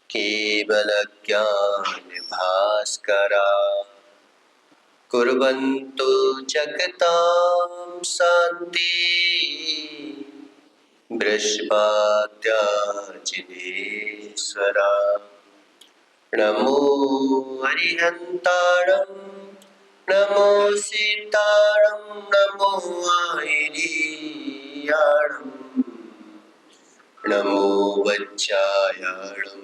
केवलज्ञानभास्करा कुर्वन्तु जगतां शान्ति बृहस्पत्याजिनेश्वरा। नमो हरिहन्ताणं नमो सीताणं नमो आयिरीयाणं नमो वज्रायाणं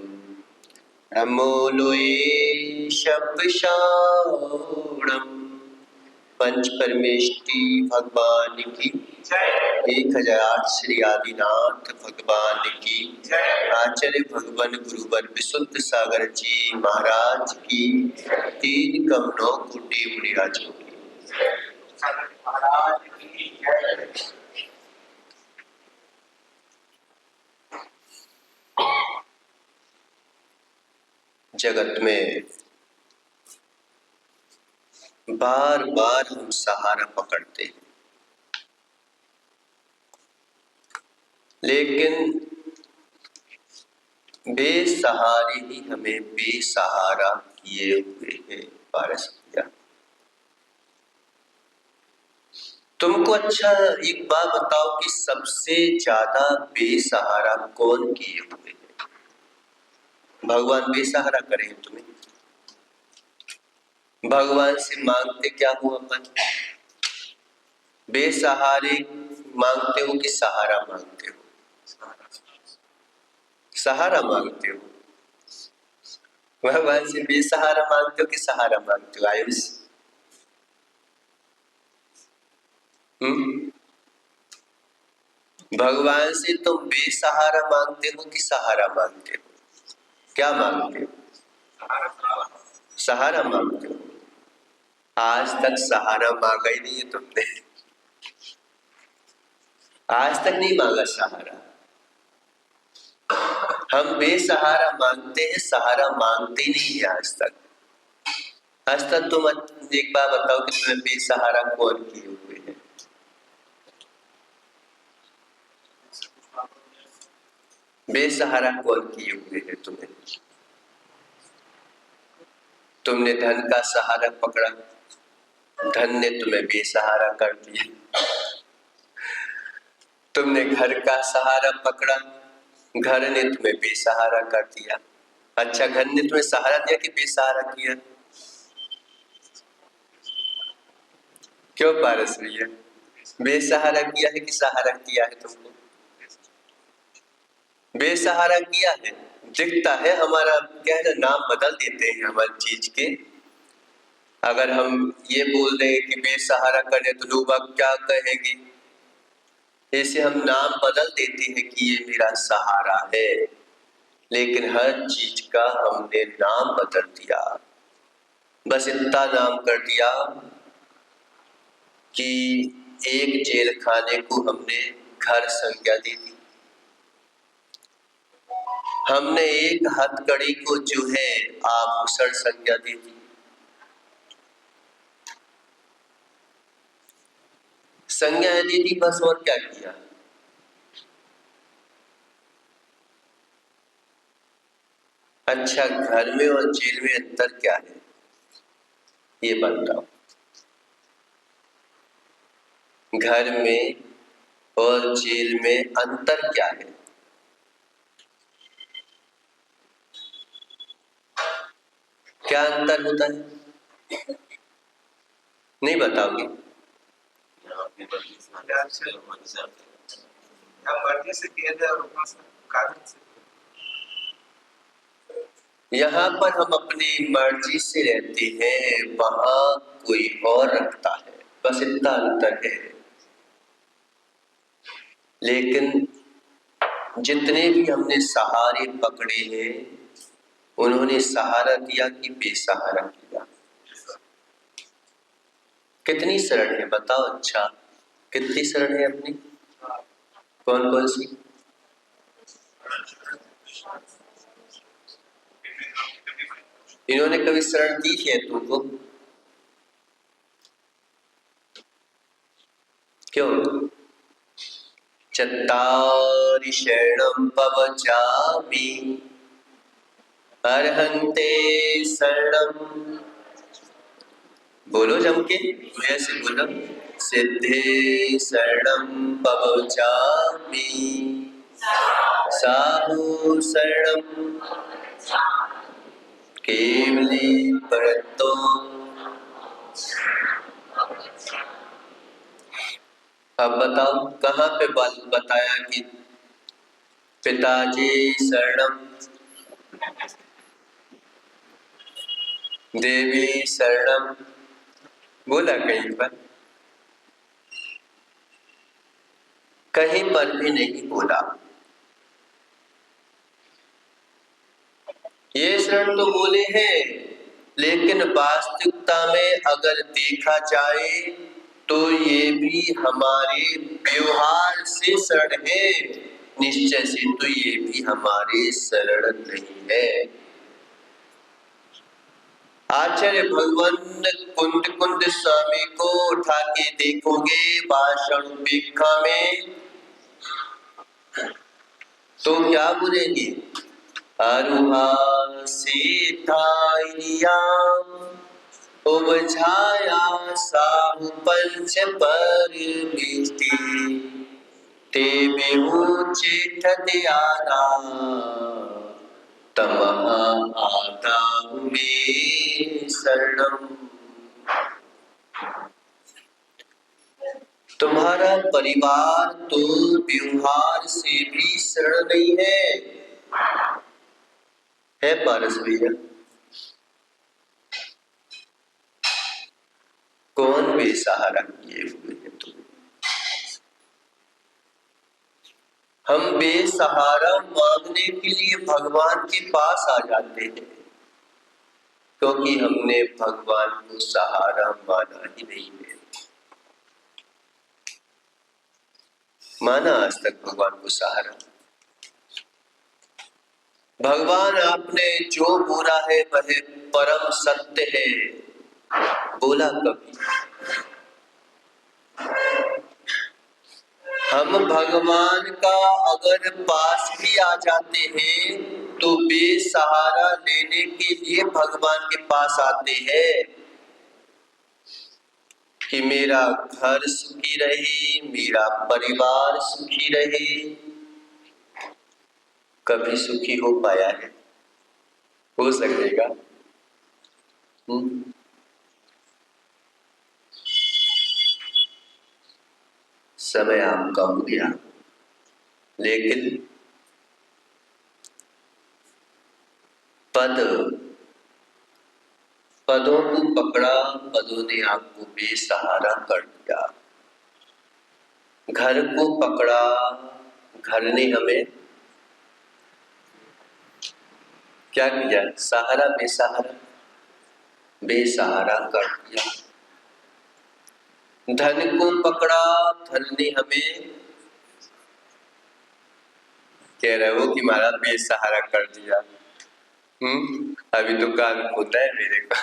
नमो लोये शब्दशाणं। पंच परमेष्टि भगवान की जय। 1008 श्री आदिनाथ भगवान की जय। आचार्य भगवान गुरुवर विशुद्ध सागर जी महाराज की 3 कमलों कोटि मुनिराजों की महाराज की जय। जगत में बार बार हम सहारा पकड़ते हैं, लेकिन बेसहारे ही हमें बेसहारा किए हुए हैं। पारस भैया, तुमको अच्छा एक बात बताओ कि सबसे ज्यादा बेसहारा कौन किए हुए हैं? भगवान बेसहारा करें तुम्हें? भगवान से मांगते क्या हो अपन? बेसहारे मांगते हो कि सहारा मांगते हो? सहारा मांगते हो। भगवान से बेसहारा मांगते हो कि सहारा मांगते हो? आयुष, भगवान से तुम बेसहारा मांगते हो कि सहारा मांगते हो? क्या मांगते हो? सहारा मांगते हो। आज तक सहारा मांगा ही नहीं है तुमने। आज तक नहीं मांगा सहारा। हम बेसहारा मांगते हैं, सहारा मांगते नहीं है आज तक। आज तक तुम एक बार बताओ कि तुम्हें बेसहारा कौन किए हुए हैं? बेसहारा कौन किए हुए हैं तुम्हें? तुमने धन का सहारा पकड़ा, धन ने तुम्हें बेसहारा कर दिया। तुमने घर का सहारा पकड़ा, घर ने तुम्हें बेसहारा कर दिया। अच्छा, घर ने तुम्हें सहारा दिया कि बेसहारा किया? क्यों पारस भैया, बेसहारा किया है कि सहारा किया है तुमको? बेसहारा किया है। दिखता है हमारा क्या है ना, नाम बदल देते हैं हमारी चीज के। अगर हम ये बोल रहे कि बेसहारा करें तो लोग अब क्या कहेंगे, ऐसे हम नाम बदल देते हैं कि ये मेरा सहारा है। लेकिन हर चीज का हमने नाम बदल दिया। बस इतना नाम कर दिया कि एक जेल खाने को हमने घर संज्ञा दे दी। हमने एक हथकड़ी को जो है आभूषण संज्ञा दे दी। संज्ञा दे दी बस, और क्या किया? अच्छा, घर में और जेल में अंतर क्या है ये बताओ? घर में और जेल में अंतर क्या है? क्या अंतर होता है? नहीं बताओगे? यहाँ पर हम अपनी मर्जी से रहते हैं, वहां कोई और रखता है। बस इतना अंतर है। लेकिन जितने भी हमने सहारे पकड़े हैं, उन्होंने सहारा दिया कि बेसहारा किया? कितनी शरण है बताओ? अच्छा, कितनी शरण है अपनी? कौन कौन सी? इन्होंने कभी शरण दी है तुमको? क्यों? चत्तारि शरणं पवचामि अर्हन्ते शरणम, बोलो जम के, वैसे बोलो, सिद्धे शरणम पवचामि, साहु शरणम केवली परतो। अब बताओ कहाँ पे बताया कि पिताजी शरणम, देवी शरणम, बोला कहीं पर? कहीं पर भी नहीं बोला। ये शरण तो बोले हैं, लेकिन वास्तविकता में अगर देखा जाए तो ये भी हमारे व्यवहार से शरण है, निश्चय से तो ये भी हमारे शरण नहीं है। आचार्य भगवान कुंद कुंद स्वामी को उठा के देखोगे भाषण भिक्षा में तो क्या बोलेंगे? अरुहा सीताइया उपझाया साहु पंच परमिष्टि, ते विमुचित ध्याना तमहा आदाहु मे शरणम। तुम्हारा परिवार तो व्यवहार से भी शरण नहीं है पारस भैया? कौन बेसहारा किए हुए हैं तुम? हम बेसहारा मांगने के लिए भगवान के पास आ जाते हैं, क्योंकि हमने भगवान को सहारा माना ही नहीं है। माना आज तक भगवान को सहारा? भगवान आपने जो बोला है वह परम सत्य है, बोला कभी? हम भगवान का अगर पास भी आ जाते हैं तो बेसहारा लेने के लिए भगवान के पास आते हैं कि मेरा घर सुखी रहे, मेरा परिवार सुखी रहे। कभी सुखी हो पाया है? हो सकेगा? समय आपका हो गया, लेकिन पदों को पकड़ा, पदों ने आपको बेसहारा कर दिया। घर को पकड़ा, घर ने हमें क्या किया? सहारा बेसहारा, बेसहारा कर दिया। धन को पकड़ा, धन ने हमें कह रहे हो कि हमारा बेसहारा कर दिया। अभी तो कान खोता है मेरे का।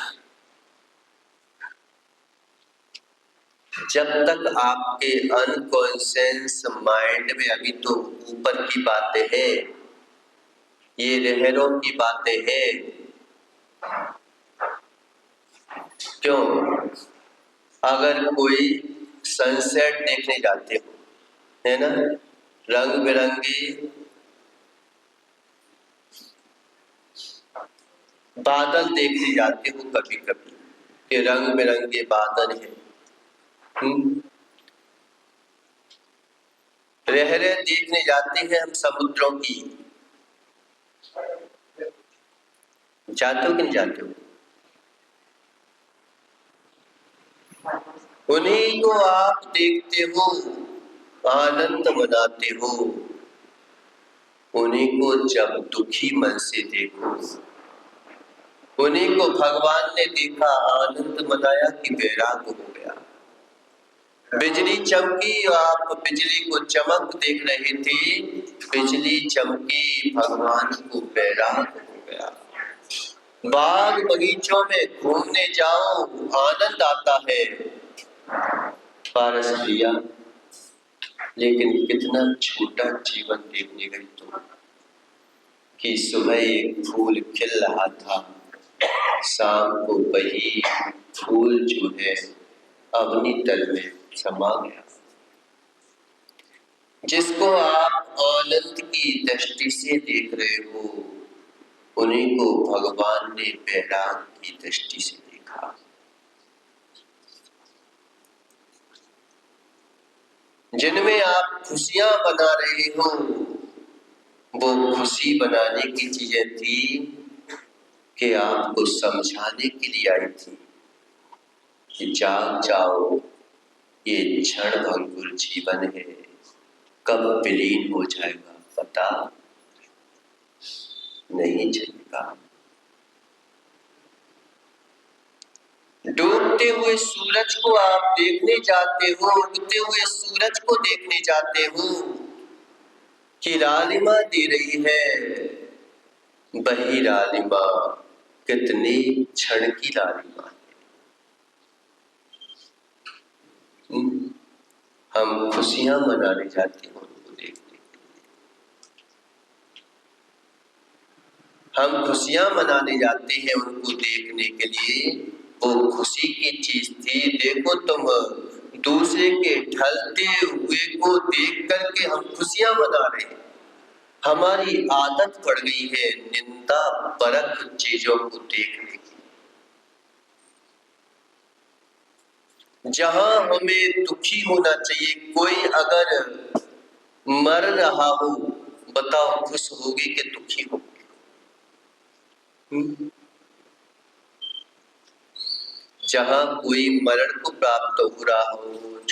जब तक आपके अनकॉन्शियस माइंड में अभी तो ऊपर की बातें हैं, ये लहरों की बातें हैं। क्यों? अगर कोई सनसेट देखने जाते हो, है ना, रंग बिरंगी बादल देखने जाते हो कभी कभी कि रंग बिरंगे बादल हैं, लहरें देखने जाते हैं हम समुद्रों की, जाते हो कि नहीं जाते हो? उन्हीं को आप देखते हो, आनंद मनाते हो। उन्हीं को जब दुखी मन से देखो, उन्हीं को भगवान ने देखा, आनंद मनाया कि वैराग हो गया। बिजली चमकी, आप बिजली को चमक देख रहे थे, बिजली चमकी, भगवान को वैराग हो गया। बाग बगीचों में घूमने जाओ, आनंद आता है पारस भैया, लेकिन कितना छोटा जीवन देखने गई तुम। कि सुबह एक फूल खिल रहा था, शाम को वही फूल जो है अग्नि तल में समा गया। जिसको आप आनंद की दृष्टि से देख रहे हो, उन्हीं को भगवान ने वैराग की दृष्टि से देखा। जिनमें आप खुशियां बना रहे हो, वो खुशी बनाने की चीजें थी कि आपको समझाने के लिए आई थी कि जाग जाओ, ये क्षण भंगुर जीवन है, कब विलीन हो जाएगा पता नहीं चलेगा। डूबते हुए सूरज को आप देखने जाते हो, उगते हुए सूरज को देखने जाते हो कि लालिमा दे रही है, वही लालिमा कितने क्षण की लालिमा है। हम खुशियां मनाने जाते हैं उनको देखने के लिए, हम खुशियां मनाने जाते हैं उनको देखने के लिए। वो खुशी की चीज थी। देखो तुम, दूसरे के ढलते हुए को देख करके हम खुशियां मना रहे हैं। हमारी आदत पड़ गई है निंदा परक चीजों को देखने की। जहां हमें दुखी होना चाहिए, कोई अगर मर रहा हो, बताओ खुश होगी कि दुखी होगी? जहां कोई मरण को प्राप्त हो रहा हो,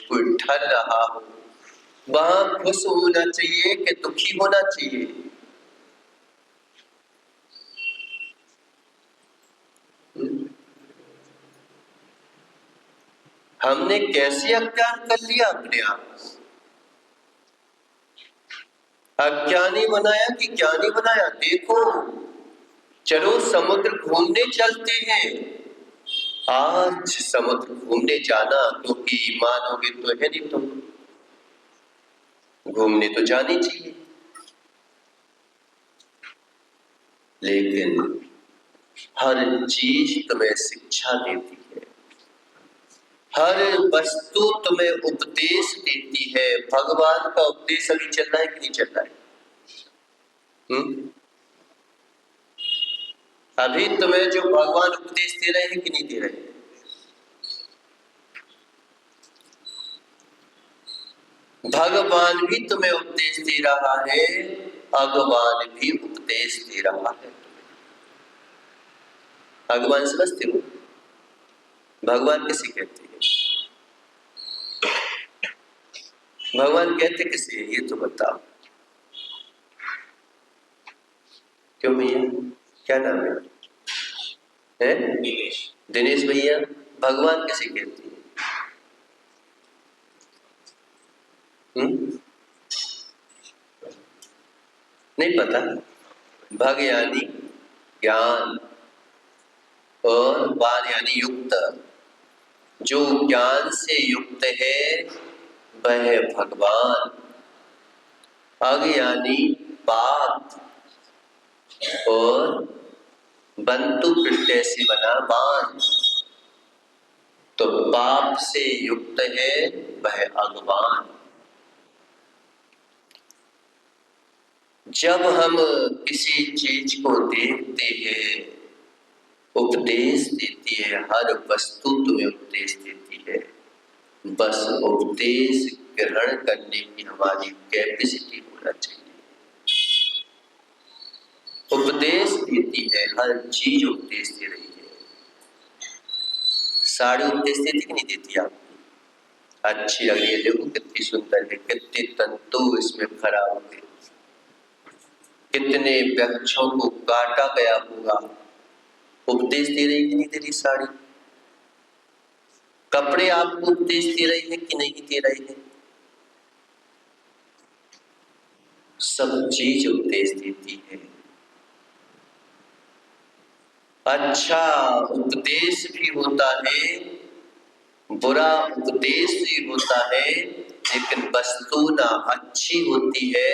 कोई ढल रहा हो, वहां खुश होना चाहिए कि दुखी होना चाहिए? हमने कैसे अज्ञान कर लिया अपने आप? अज्ञानी बनाया कि ज्ञानी बनाया? देखो, चलो समुद्र घूमने चलते हैं। आज समुद्र घूमने जाना, क्योंकि मानोगे तो है नहीं, तुम घूमने तो जानी चाहिए। लेकिन हर चीज तुम्हें शिक्षा देती है, हर वस्तु तुम्हें उपदेश देती है। भगवान का उपदेश अभी चल रहा है कि नहीं चल रहा है? अभी तुम्हें जो भगवान उपदेश दे रहे हैं कि नहीं दे रहे? भगवान भी तुम्हें उपदेश दे रहा है, भगवान भी उपदेश दे रहा है। भगवान समझते हो? भगवान किसे कहते हैं? भगवान कहते किसे हैं, ये तो बताओ। क्यों भैया, क्या नाम है? दिनेश भैया, भगवान किसे कहते हैं? नहीं पता? भग यानी ज्ञान और वान यानी युक्त। जो ज्ञान से युक्त है वह है भगवान। अग यानी पाप और बंतु प्रत्यय से बना बाण, तो पाप से युक्त है वह अज्ञान। जब हम किसी चीज को देखते हैं, उपदेश देती है, हर वस्तु तुम्हें उपदेश देती है, बस उपदेश ग्रहण करने की हमारी कैपेसिटी होना चाहिए। उपदेश देती है, हर चीज उपदेश दे रही है। साड़ी उपदेश देती कि नहीं देती? आप अच्छी लग रही है, देखो कितनी सुंदर है, कितने तंतु इसमें भरा हुए, कितने वृक्षों को काटा गया होगा। उपदेश दे रही कि नहीं दे रही साड़ी? कपड़े आपको उपदेश दे रही है कि नहीं दे रही है? सब चीज उपदेश देती है। अच्छा उपदेश भी होता है, बुरा उपदेश भी होता है, लेकिन वस्तु ना अच्छी होती है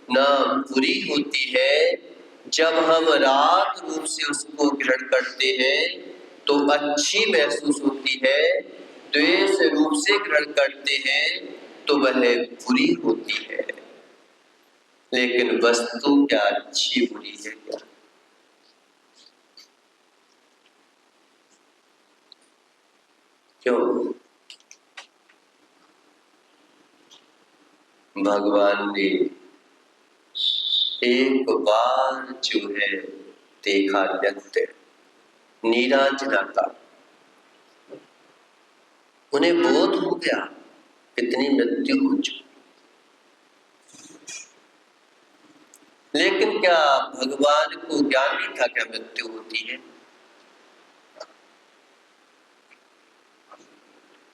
ना बुरी होती है, जब हम राग रूप से उसको ग्रहण करते हैं तो अच्छी महसूस होती है, द्वेष रूप से ग्रहण करते हैं तो वह बुरी होती है। लेकिन वस्तु क्या अच्छी बुरी है क्या? क्यों? भगवान ने एक बार जो है देखा नित्य नीरांजना का, उन्हें बोध हो गया कितनी मृत्यु हो चुकी। लेकिन क्या भगवान को ज्ञान नहीं था क्या मृत्यु होती है?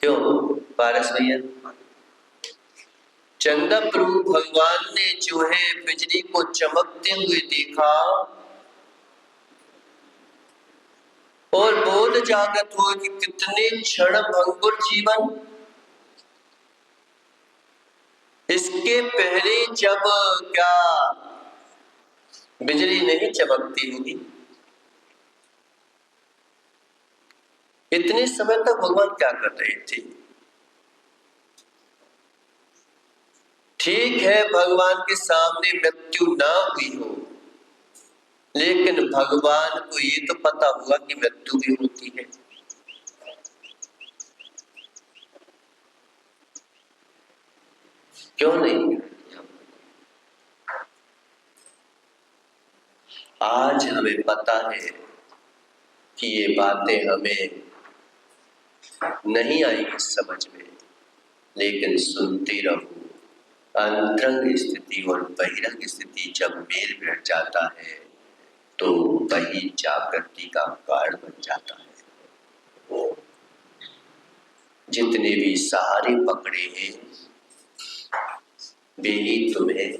क्यों पारस भैया? चंदा प्रभु भगवान ने जो है बिजली को चमकते हुए देखा और बोध जागृत हुआ कि कितने क्षण भंगुर जीवन। इसके पहले जब क्या बिजली नहीं चमकती होगी, इतने समय तक भगवान क्या कर रहे थे? ठीक है भगवान के सामने मृत्यु ना हुई हो, लेकिन भगवान को ये तो पता हुआ कि मृत्यु भी होती है। क्यों नहीं? आज हमें पता है कि ये बातें हमें नहीं आएगी समझ में, लेकिन सुनते रहो। अंतरंग स्थिति और बहिरंग स्थिति जब मेल बैठ जाता है तो वही जागृति का कारण बन जाता है। जितने भी सहारे पकड़े हैं वे ही तुम्हें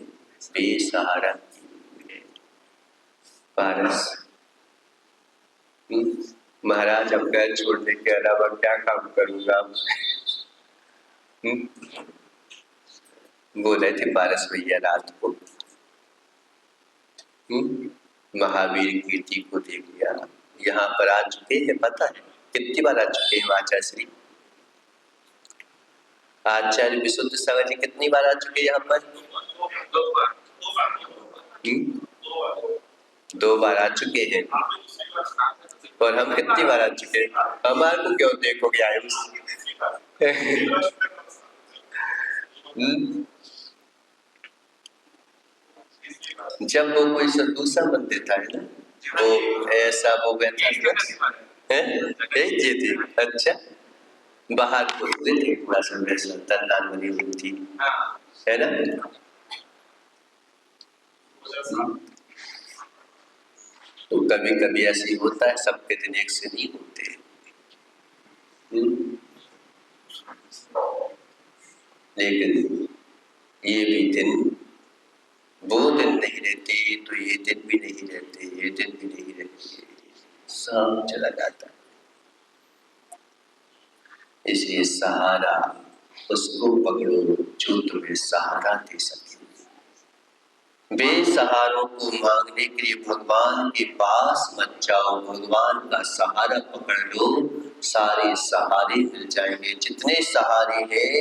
बेसहारा किए। पारस, महाराज अब घर छोड़ने के अलावा क्या काम करूंगा? बोले थे पारस भैया रात को। महावीर कीर्ति को देख लिया। यहाँ पर आ चुके हैं, पता है कितनी बार आ चुके हैं आचार्य श्री? आचार्य विशुद्ध सागर जी कितनी बार आ चुके हैं यहाँ पर? 2 बार आ चुके हैं। और हम कितनी बार आ चुके हैं? हमारे को क्यों देखोगे आयुष? जब वो कोई दूसरा मंदिर था है ना, वो ऐसा वो बैठा है ये थी। अच्छा, बाहर बोलते थे पूरा संदेश तंदान बनी हुई थी है ना। तो कभी कभी ऐसे होता है, सबके दिन एक से नहीं होते। लेकिन ये भी दिन, वो दिन नहीं रहते तो ये दिन भी नहीं रहते, ये दिन भी नहीं रहते, सब चला जाता है। इसलिए सहारा उसको पकड़ो जो तुम्हें सहारा दे सके। बेसहारों को मांगने के लिए भगवान के पास मत जाओ, भगवान का सहारा पकड़ लो, सारे सहारे मिल जाएंगे। जितने सहारे हैं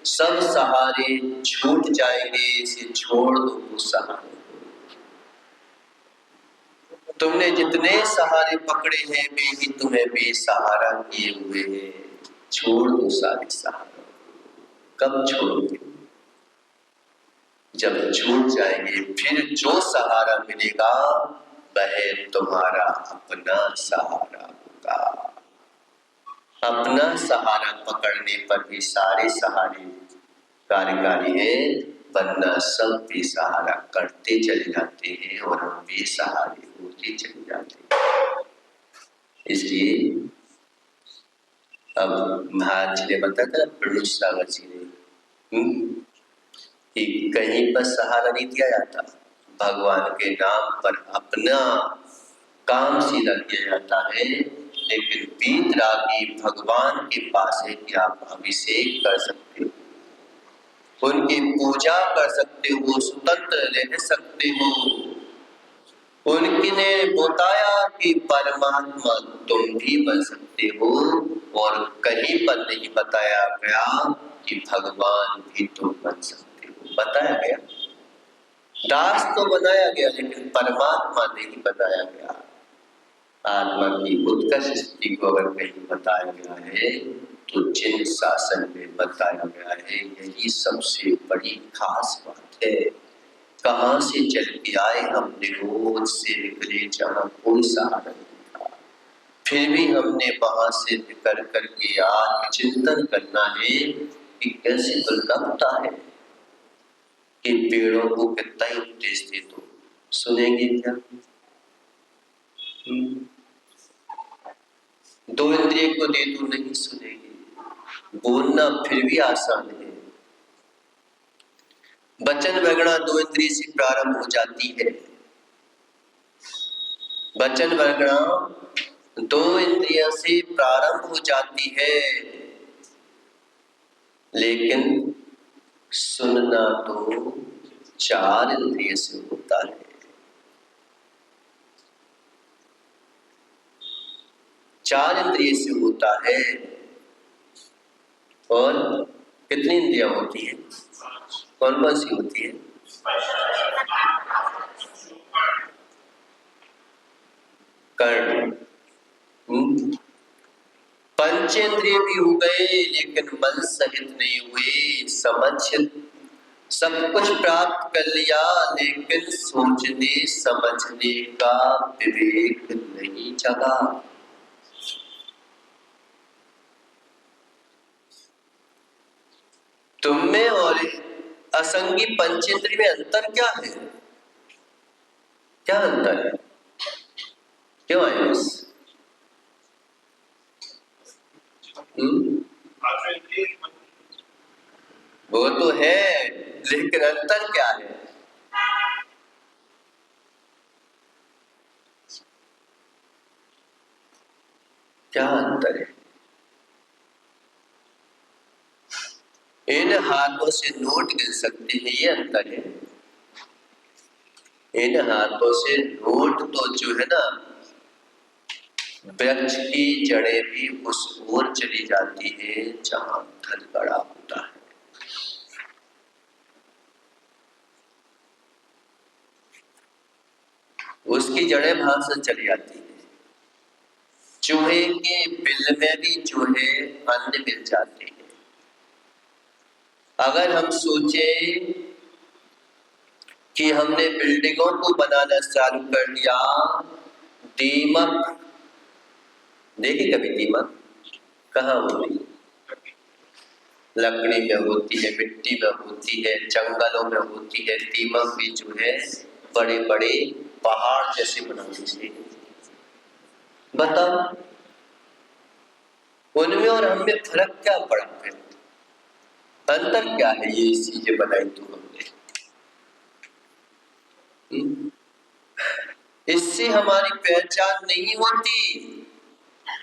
सब सहारे छूट जाएंगे, इसे छोड़ दो वो सहारे। तुमने जितने सहारे पकड़े हैं वे ही तुम्हें बेसहारा किए हुए हैं। छोड़ दो सारे सहारे। कब छोड़ोगे? जब छूट जाएंगे, फिर जो सहारा मिलेगा वह तुम्हारा अपना सहारा होगा। अपना सहारा पकड़ने पर भी सारे सहारे कार्यकारी हैं, वरना सब बेसहारा करते चले जाते हैं और हम बेसहारे होते चले जाते हैं। इसलिए अब महाराज जी ने बताया था प्रभु सागर जी ने कि कहीं पर सहारा नहीं दिया जाता, भगवान के नाम पर अपना काम सीधा किया जाता है। लेकिन वीतरागी भगवान के पास है कि आप अभिषेक कर सकते हो, उनकी पूजा कर सकते हो, स्वतंत्र रह सकते हो, उनकी देवकी ने बताया कि परमात्मा तुम भी बन सकते हो, और कहीं पर नहीं बताया गया कि भगवान भी तुम बन सकते हो। बताया गया, दास तो बनाया गया, लेकिन परमात्मा नहीं बताया गया। आत्मा की उत्कर्ष स्थिति को अगर कहीं बताया गया है तो जिन शासन में बताया गया है, यही सबसे बड़ी खास बात है। कहां से चल के आए हम, निरोध से निकले जहां कोई सहारा नहीं था, फिर भी हमने वहां से निकल करके आज चिंतन करना है कि कैसे तो लगता है कि पेड़ों को कितना ही उपदेश दे दो, सुनेंगे क्या? दो इंद्रिय को दे दो, नहीं सुनेंगे। बोलना फिर भी आसान है। वचन वगड़ा दो इंद्रिय से प्रारंभ हो जाती है। वचन वगड़ा दो इंद्रियों से प्रारंभ हो जाती है, लेकिन सुनना तो चार इंद्रिय से होता है। चार इंद्रिय से होता है। और कितनी इंद्रियां होती हैं? कौन कौन सी होती है? कर्ण। पंचेंद्रिय भी हो गए, लेकिन मन सहित नहीं हुए। समझ सब कुछ प्राप्त कर लिया, लेकिन सोचने समझने का विवेक नहीं जगा। तुम में और असंगी पंचेंद्रिय में अंतर क्या है? क्या अंतर है? क्यों आयुष? वो तो है, लेकिन अंतर क्या है? क्या अंतर है? इन हाथों से नोट गिन सकते हैं, ये अंतर है। इन हाथों से नोट तो जो है ना, वृक्ष की जड़ें भी उस ओर चली जाती है जहां धन बड़ा होता है। उसकी जड़ें भाग से चली जाती है। चूहे के बिल में भी जो है अन्न मिल जाते हैं। अगर हम सोचें कि हमने बिल्डिंगों को बनाना चालू कर दिया, दीमक देखी कभी? दीमक कहाँ होती है? लकड़ी में होती है, मिट्टी में होती है, जंगलों में होती है। दीमक भी जो है बड़े बड़े पहाड़ जैसे बनाते हैं। बताओ उनमें और हमें फर्क क्या पड़ा है? अंतर क्या है? ये चीजें बनाई तो हमने, इससे हमारी पहचान नहीं होती।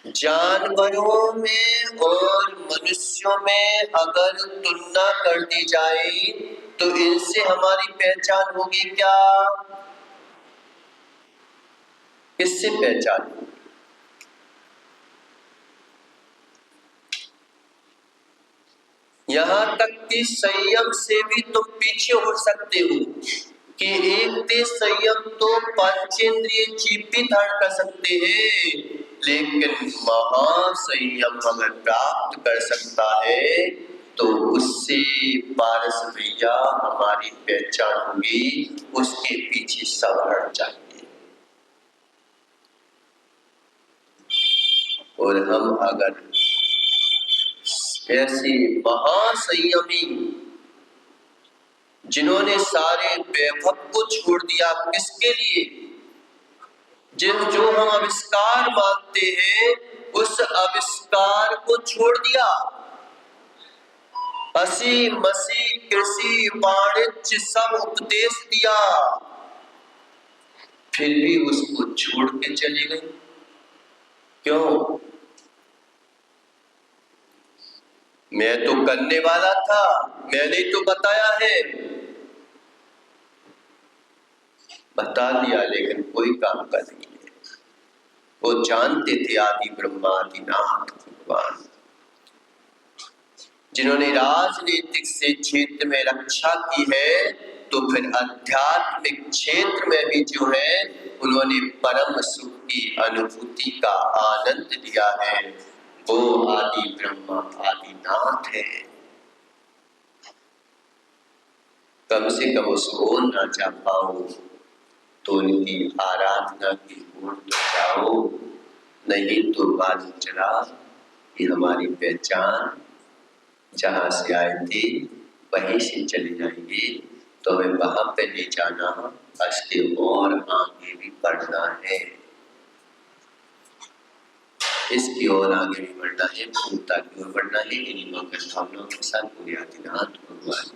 जानवरों में और मनुष्यों में अगर तुलना कर दी जाए तो इनसे हमारी पहचान होगी क्या? किससे पहचान होगी? यहां तक कि संयम से भी तुम पीछे हो सकते हो कि एक तेज संयम तो पंचेंद्रिय जीव भी धारण कर सकते हैं, लेकिन महासंयम अगर प्राप्त कर सकता है तो उससे पारस भैया हमारी पहचान होगी, उसके पीछे सब हट जाएंगे। और हम अगर ऐसे महासंयमी जिन्होंने सारे वैभव को छोड़ दिया, किसके लिए? जो हम आविष्कार मानते हैं, उस आविष्कार को छोड़ दिया। हंसी मसी कृषि वाणिज्य सब उपदेश दिया, फिर भी उसको छोड़ के चले गए। क्यों? मैं तो करने वाला था, मैंने तो बताया है। बता दिया लेकिन कोई काम का नहीं है। वो जानते थे आदि ब्रह्मादिनाथ भगवान, जिन्होंने राजनीतिक से क्षेत्र में रक्षा की है, तो फिर आध्यात्मिक क्षेत्र में भी जो है उन्होंने परम सुख की अनुभूति का आनंद लिया है। वो आदि ब्रह्मा आदिनाथ है। कम से कम उसको ना जा पाओ तो उनकी आराधना की ओर तो जाओ, नहीं तो मालूम चला कि हमारी पहचान जहाँ से आए थे वहीं से चले जाएंगे, तो हमें वहां पे ले जाना, उसके और आगे भी बढ़ना है, इसकी ओर आगे भी बढ़ना है, पूर्णता की ओर बढ़ना है। इन मंगल भावनाओं के साथ पूरे आदिनाथ भगवान